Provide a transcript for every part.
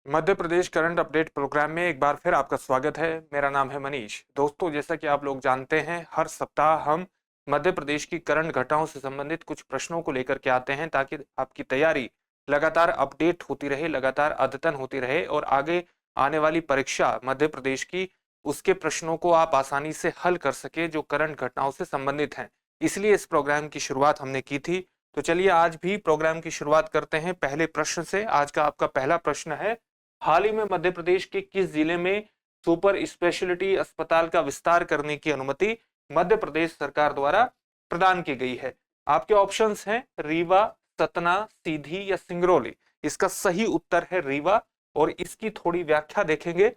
Madhya Pradesh current update programme में एक बार फिर आपका स्वागत है। मेरा नाम है मनीष। दोस्तों, जैसा कि आप लोग जानते हैं, हर सप्ताह हम मध्य प्रदेश की करंट घटनाओं से संबंधित कुछ प्रश्नों को लेकर के आते हैं ताकि आपकी तैयारी लगातार अपडेट होती रहे, लगातार अद्यतन होती रहे और आगे आने वाली परीक्षा मध्य प्रदेश की, उसके प्रश्नों को आप आसानी से हल कर सके जो करंट घटनाओं से संबंधित हैं। इसलिए इस प्रोग्राम की शुरुआत हमने की थी। तो चलिए आज भी प्रोग्राम की शुरुआत करते हैं पहले प्रश्न से। आज का आपका पहला प्रश्न है, हाल ही में मध्य प्रदेश के किस जिले में सुपर स्पेशलिटी अस्पताल का विस्तार करने की अनुमति मध्य प्रदेश सरकार द्वारा प्रदान की गई है? आपके ऑप्शंस हैं रीवा, सतना, सीधी या सिंगरौली। इसका सही उत्तर है रीवा। और इसकी थोड़ी व्याख्या देखेंगे।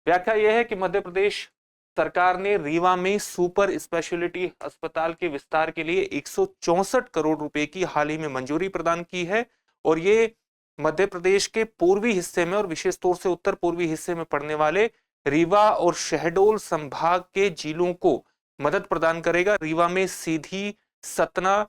व्याख्या यह है कि मध्य प्रदेश सरकार ने रीवा में सुपर स्पेशलिटी अस्पताल के विस्तार के लिए 164 करोड़ रुपए की हाल ही में मंजूरी प्रदान की है। और ये मध्य प्रदेश के पूर्वी हिस्से में और विशेष तौर से उत्तर पूर्वी हिस्से में पड़ने वाले रीवा और शहडोल संभाग के जिलों को मदद प्रदान करेगा। रीवा में सीधी, सतना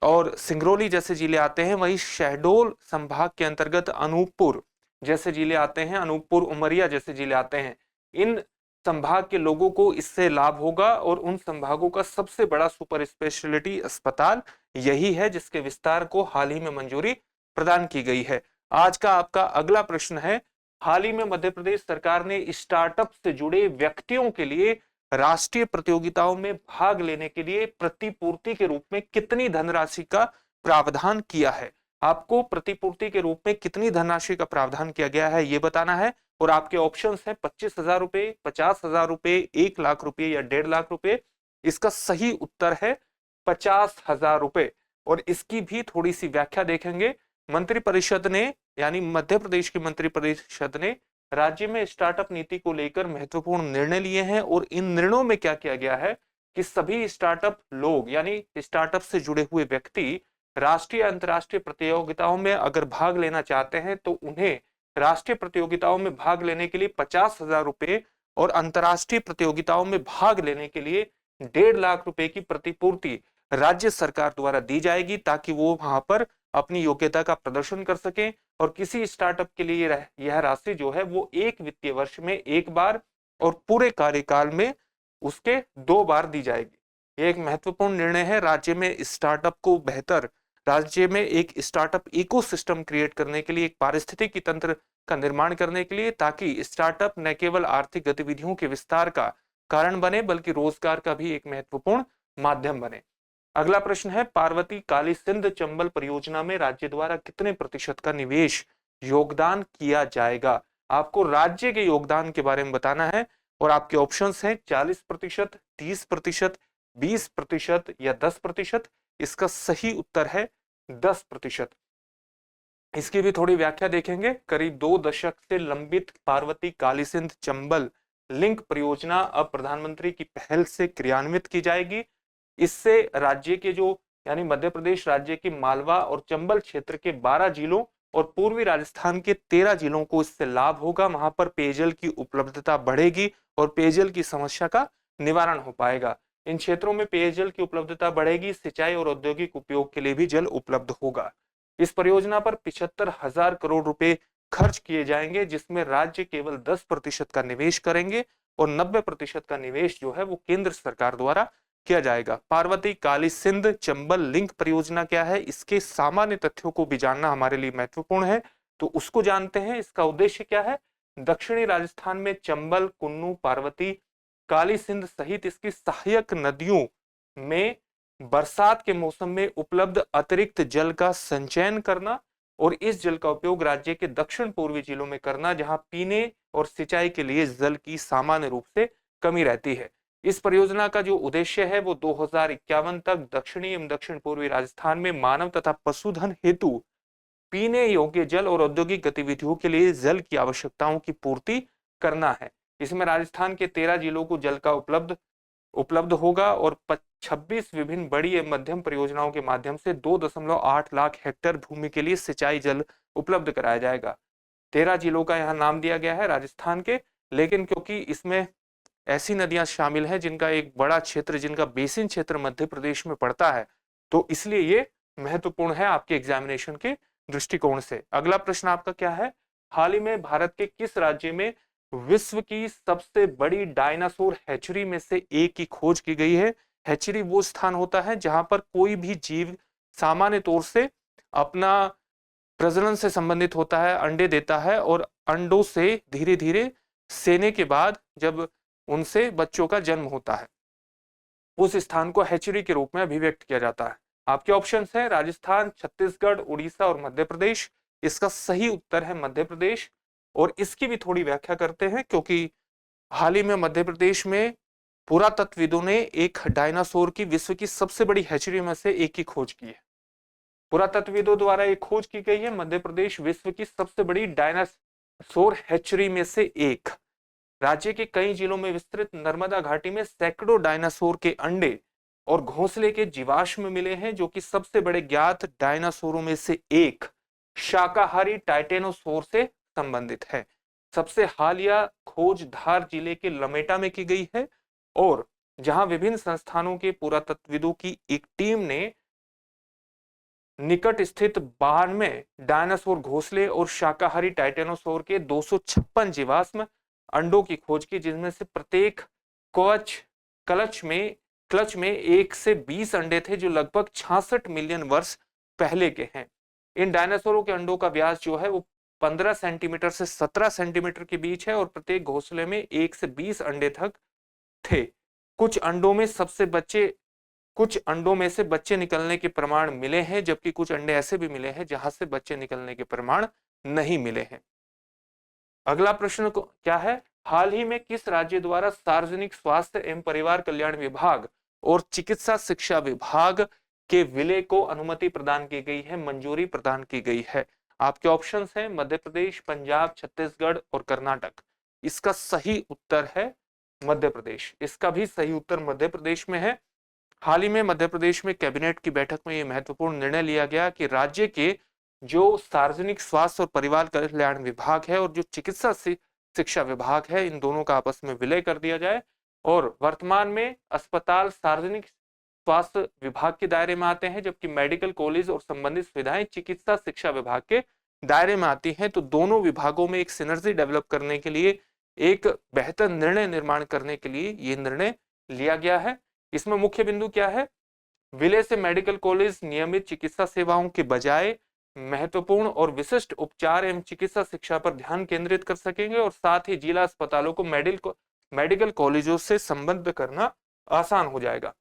और सिंगरौली जैसे जिले आते हैं, वहीं शहडोल संभाग के अंतर्गत अनूपपुर जैसे जिले आते हैं, अनूपपुर, उमरिया जैसे जिले आते हैं। इन संभाग के लोगों को इससे लाभ होगा और उन संभागों का सबसे बड़ा सुपर स्पेशलिटी अस्पताल यही है जिसके विस्तार को हाल ही में मंजूरी प्रदान की गई है। आज का आपका अगला प्रश्न है, हाल ही में मध्य प्रदेश सरकार ने स्टार्टअप से जुड़े व्यक्तियों के लिए राष्ट्रीय प्रतियोगिताओं में भाग लेने के लिए प्रतिपूर्ति के रूप में कितनी धनराशि का प्रावधान किया है? आपको प्रतिपूर्ति के रूप में कितनी धनराशि का प्रावधान किया गया है ये बताना है। और आपके ऑप्शंस हैं 25,000 रुपए, 50,000 रुपए, 1 लाख रुपए या 1.5 लाख रुपए। इसका सही उत्तर है 50,000 रुपए। और इसकी भी थोड़ी सी व्याख्या देखेंगे। मंत्रिपरिषद ने, यानी मध्य प्रदेश की मंत्रिपरिषद ने राज्य में स्टार्टअप नीति को लेकर महत्वपूर्ण निर्णय लिए हैं। और इन निर्णयों में क्या किया गया है कि सभी स्टार्टअप लोग, यानी स्टार्टअप से जुड़े हुए व्यक्ति राष्ट्रीय अंतर्राष्ट्रीय प्रतियोगिताओं में अगर भाग लेना चाहते हैं तो उन्हें राष्ट्रीय प्रतियोगिताओं में भाग लेने के लिए 50,000 रुपए और अंतर्राष्ट्रीय प्रतियोगिताओं में भाग लेने के लिए 1.5 लाख रुपए की प्रतिपूर्ति राज्य सरकार द्वारा दी जाएगी ताकि वो वहां पर अपनी योग्यता का प्रदर्शन कर सकें। और किसी स्टार्टअप के लिए यह राशि जो है वो एक वित्तीय वर्ष में एक बार और पूरे कार्यकाल में उसके 2 बार दी जाएगी। यह एक महत्वपूर्ण निर्णय है राज्य में स्टार्टअप को बेहतर, राज्य में एक स्टार्टअप इकोसिस्टम क्रिएट करने के लिए, एक पारिस्थितिकी तंत्र का निर्माण करने के लिए, ताकि स्टार्टअप न केवल आर्थिक गतिविधियों के विस्तार का कारण बने बल्कि रोजगार का भी एक महत्वपूर्ण माध्यम बने। अगला प्रश्न है, पार्वती काली सिंध चंबल परियोजना में राज्य द्वारा कितने प्रतिशत का निवेश योगदान किया जाएगा? आपको राज्य के योगदान के बारे में बताना है। और आपके ऑप्शंस हैं 40%, 30%, 20% या 10%। इसका सही उत्तर है 10%। इसकी भी थोड़ी व्याख्या देखेंगे। करीब 2 दशक से लंबित पार्वती काली सिंध चंबल लिंक परियोजना अब प्रधानमंत्री की पहल से क्रियान्वित की जाएगी। इससे राज्य के जो, यानी मध्य प्रदेश राज्य के मालवा और चंबल क्षेत्र के 12 जिलों और पूर्वी राजस्थान के 13 जिलों को इससे लाभ होगा। वहां पर पेयजल की उपलब्धता बढ़ेगी और पेयजल की समस्या का निवारण हो पाएगा। इन क्षेत्रों में पेयजल की उपलब्धता बढ़ेगी, सिंचाई और औद्योगिक उपयोग के लिए भी जल उपलब्ध होगा। इस परियोजना पर 75,000 करोड़ रुपए खर्च किए जाएंगे, जिसमें राज्य केवल 10% का निवेश करेंगे और 90% का निवेश जो है वो केंद्र सरकार द्वारा किया जाएगा। पार्वती काली सिंध चंबल लिंक परियोजना क्या है, इसके सामान्य तथ्यों को भी जानना हमारे लिए महत्वपूर्ण है, तो उसको जानते हैं। इसका उद्देश्य क्या है? दक्षिणी राजस्थान में चंबल, कुन्नू, पार्वती, काली सिंध सहित इसकी सहायक नदियों में बरसात के मौसम में उपलब्ध अतिरिक्त जल का संचयन करना और इस जल का उपयोग राज्य के दक्षिण पूर्वी जिलों में करना, जहां पीने और सिंचाई के लिए जल की सामान्य रूप से कमी रहती है। इस परियोजना का जो उद्देश्य है वो 2051 तक दक्षिणी एवं दक्षिण पूर्वी राजस्थान में मानव तथा पशुधन हेतु पीने योग्य जल और औद्योगिक गतिविधियों के लिए जल की आवश्यकताओं की पूर्ति करना है। इसमें राजस्थान के 13 जिलों को जल का उपलब्ध होगा और 26 विभिन्न बड़ी एवं मध्यम परियोजनाओं के माध्यम से 2.8 लाख हेक्टेयर भूमि के लिए सिंचाई जल उपलब्ध कराया जाएगा। 13 जिलों का यहाँ नाम दिया गया है राजस्थान के, लेकिन क्योंकि इसमें ऐसी नदियां शामिल हैं जिनका एक बड़ा क्षेत्र, जिनका बेसिन क्षेत्र मध्य प्रदेश में पड़ता है, तो इसलिए ये महत्वपूर्ण है आपके एग्जामिनेशन के दृष्टिकोण से। अगला प्रश्न आपका क्या है? हाल ही में भारत के किस राज्य में विश्व की सबसे बड़ी डायनासोर हैचरी में से एक की खोज की गई है? हैचरी वो स्थान होता है जहां पर कोई भी जीव सामान्य तौर से अपना प्रजनन से संबंधित होता है, अंडे देता है और अंडों से धीरे धीरे सेने के बाद जब उनसे बच्चों का जन्म होता है, उस स्थान को हैचरी के रूप में अभिव्यक्त किया जाता है। आपके ऑप्शंस हैं राजस्थान, छत्तीसगढ़, उड़ीसा और मध्य प्रदेश। इसका सही उत्तर है मध्य प्रदेश। और इसकी भी थोड़ी व्याख्या करते हैं, क्योंकि हाल ही में मध्य प्रदेश में पुरातत्वविदों ने एक डायनासोर की विश्व की सबसे बड़ी हैचरी में से एक की खोज की है। पुरातत्वविदों द्वारा एक खोज की गई है, मध्य प्रदेश विश्व की सबसे बड़ी डायनासोर हैचरी में से एक। राज्य के कई जिलों में विस्तृत नर्मदा घाटी में सैकड़ों डायनासोर के अंडे और घोंसले के जीवाश्म मिले हैं, जो कि सबसे बड़े ज्ञात डायनासोरों में से एक शाकाहारी टाइटेनोसोर से संबंधित है। सबसे हालिया खोज धार जिले के लमेटा में की गई है, और जहां विभिन्न संस्थानों के पुरातत्वविदों की एक टीम ने निकट स्थित 92 डायनासोर घोंसले और शाकाहारी टाइटेनोसोर के 256 जीवाश्म अंडों की खोज की, जिनमें से प्रत्येक क्लच में 1 से 20 अंडे थे, जो लगभग 66 मिलियन वर्ष पहले के हैं। इन डायनासोरों के अंडों का व्यास जो है वो 15 सेंटीमीटर से 17 सेंटीमीटर के बीच है, और प्रत्येक घोंसले में 1 से 20 अंडे तक थे। कुछ अंडों में से बच्चे निकलने के प्रमाण मिले हैं, जबकि कुछ अंडे ऐसे भी मिले हैं जहां से बच्चे निकलने के प्रमाण नहीं मिले हैं। अगला प्रश्न क्या है? हाल ही में किस राज्य द्वारा सार्वजनिक स्वास्थ्य एवं परिवार कल्याण विभाग और चिकित्सा शिक्षा विभाग के विलय को अनुमति प्रदान की गई है, मंजूरी प्रदान की गई है? आपके ऑप्शंस हैं मध्य प्रदेश, पंजाब, छत्तीसगढ़ और कर्नाटक। इसका सही उत्तर है मध्य प्रदेश। इसका भी सही उत्तर मध्य प्रदेश में है। हाल ही में मध्य प्रदेश में कैबिनेट की बैठक में यह महत्वपूर्ण निर्णय लिया गया कि राज्य के जो सार्वजनिक स्वास्थ्य और परिवार कल्याण विभाग है और जो चिकित्सा शिक्षा विभाग है, इन दोनों का आपस में विलय कर दिया जाए, और वर्तमान में अस्पताल सार्वजनिक स्वास्थ्य विभाग के दायरे में आते हैं, जबकि मेडिकल कॉलेज और संबंधित सुविधाएं चिकित्सा शिक्षा विभाग के दायरे में आती हैं। तो दोनों विभागों में एक सिनर्जी डेवलप करने के लिए, एक बेहतर निर्णय निर्माण करने के लिए यह निर्णय लिया गया है। इसमें मुख्य बिंदु क्या है? विलय से मेडिकल कॉलेज नियमित चिकित्सा सेवाओं के बजाय महत्वपूर्ण और विशिष्ट उपचार एवं चिकित्सा शिक्षा पर ध्यान केंद्रित कर सकेंगे, और साथ ही जिला अस्पतालों को मेडिकल कॉलेजों से संबद्ध करना आसान हो जाएगा।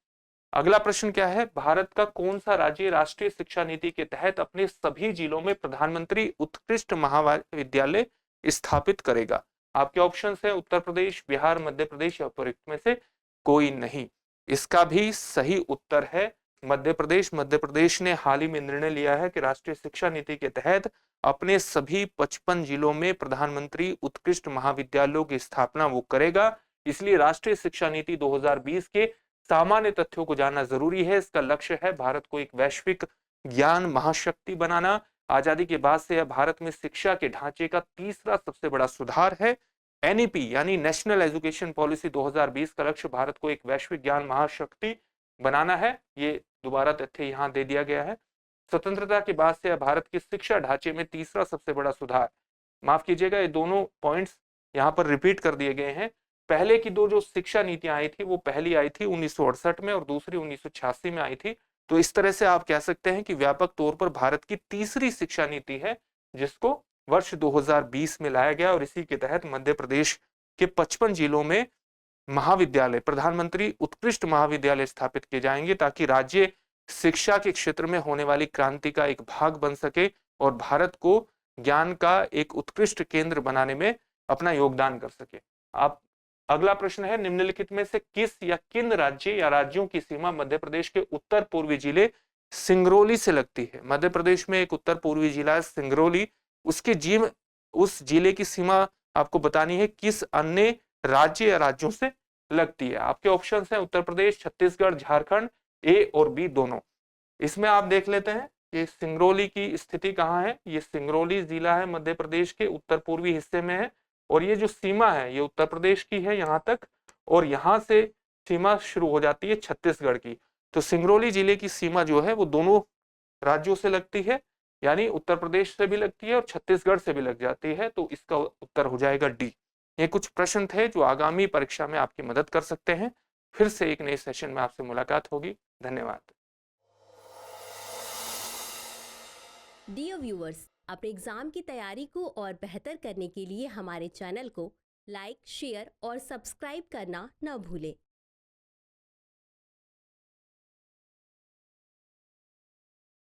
अगला प्रश्न क्या है? भारत का कौन सा राज्य राष्ट्रीय शिक्षा नीति के तहत अपने सभी जिलों में प्रधानमंत्री उत्कृष्ट महाविद्यालय स्थापित करेगा? आपके ऑप्शंस हैं उत्तर प्रदेश, बिहार, मध्य प्रदेश या उपरोक्त में से कोई नहीं। इसका भी सही उत्तर है मध्य प्रदेश। मध्य प्रदेश ने हाल ही में निर्णय लिया है कि राष्ट्रीय शिक्षा नीति के तहत अपने सभी 55 जिलों में प्रधानमंत्री उत्कृष्ट महाविद्यालयों की स्थापना वो करेगा। इसलिए राष्ट्रीय शिक्षा नीति 2020 के सामान्य तथ्यों को जानना जरूरी है। इसका लक्ष्य है भारत को एक वैश्विक ज्ञान महाशक्ति बनाना। आजादी के बाद से भारत में शिक्षा के ढांचे का तीसरा सबसे बड़ा सुधार है। एनईपी यानी नेशनल एजुकेशन पॉलिसी 2020 का लक्ष्य भारत को एक वैश्विक ज्ञान महाशक्ति बनाना है। ये दोबारा तथ्य यहाँ दे दिया गया है। स्वतंत्रता के बाद से भारत के शिक्षा ढांचे में तीसरा सबसे बड़ा सुधार, माफ कीजिएगा, ये दोनों पॉइंट्स यहाँ पर रिपीट कर दिए गए हैं। पहले की दो जो शिक्षा नीतियां आई थी, वो पहली आई थी 1968 में और दूसरी 1986 में आई थी। तो इस तरह से आप कह सकते हैं कि व्यापक तौर पर भारत की तीसरी शिक्षा नीति है, जिसको वर्ष 2020 में लाया गया, और इसी के तहत मध्य प्रदेश के 55 जिलों में महाविद्यालय, प्रधानमंत्री उत्कृष्ट महाविद्यालय स्थापित किए जाएंगे, ताकि राज्य शिक्षा के क्षेत्र में होने वाली क्रांति का एक भाग बन सके और भारत को ज्ञान का एक उत्कृष्ट केंद्र बनाने में अपना योगदान कर सके। आप अगला प्रश्न है, निम्नलिखित में से किस या किन राज्य या राज्यों की सीमा मध्य प्रदेश के उत्तर पूर्वी जिले सिंगरौली से लगती है? मध्य प्रदेश में एक उत्तर पूर्वी जिला है सिंगरौली, उस जिले की सीमा आपको बतानी है किस अन्य राज्य या राज्यों से लगती है। आपके ऑप्शंस हैं उत्तर प्रदेश, छत्तीसगढ़, झारखंड, ए और बी दोनों। इसमें आप देख लेते हैं कि सिंगरौली की स्थिति कहाँ है। ये सिंगरौली जिला है, मध्य प्रदेश के उत्तर पूर्वी हिस्से में है, और ये जो सीमा है ये उत्तर प्रदेश की है यहाँ तक, और यहाँ से सीमा शुरू हो जाती है छत्तीसगढ़ की। तो सिंगरौली जिले की सीमा जो है वो दोनों राज्यों से लगती है। यानी उत्तर प्रदेश से भी लगती है और छत्तीसगढ़ से भी लग जाती है, तो इसका उत्तर हो जाएगा डी। ये कुछ प्रश्न थे जो आगामी परीक्षा में आपकी मदद कर सकते हैं। फिर से एक नए सेशन में आपसे मुलाकात होगी। धन्यवाद। डियर व्यूअर्स, अपने एग्जाम की तैयारी को और बेहतर करने के लिए हमारे चैनल को लाइक, शेयर और सब्सक्राइब करना न भूलें।